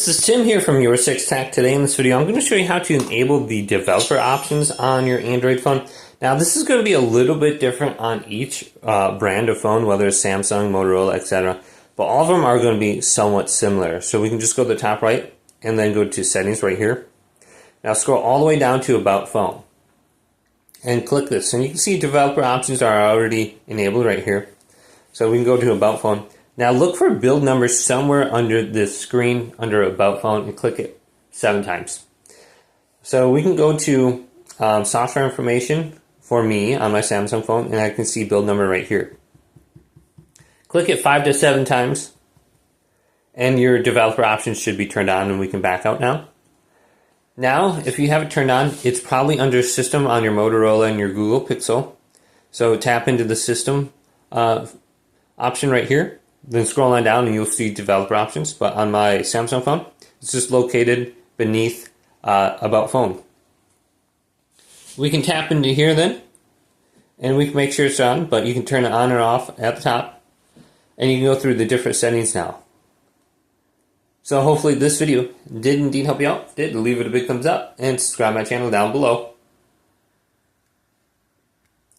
This is Tim here from Your 6 Tech. Today in this video I'm going to show you how to enable the developer options on your Android phone. Now this is going to be a little bit different on each brand of phone, whether it's Samsung, Motorola, etc. But all of them are going to be somewhat similar. So we can just go to the top right and then go to settings right here. Now scroll all the way down to about phone and click this, and you can see developer options are already enabled right here. So we can go to about phone. Now look for build number somewhere under this screen under about phone and click it 7 times. So we can go to software information for me on my Samsung phone, and I can see build number right here. Click it 5 to 7 times and your developer options should be turned on, and we can back out now. Now if you have it turned on, it's probably under system on your Motorola and your Google Pixel. So tap into the system option right here. Then scroll on down and you'll see developer options. But on my Samsung phone, it's just located beneath about phone. We can tap into here then, and we can make sure it's on, but you can turn it on or off at the top. And you can go through the different settings now. So hopefully this video did indeed help you out. If it did, leave it a big thumbs up and subscribe to my channel down below.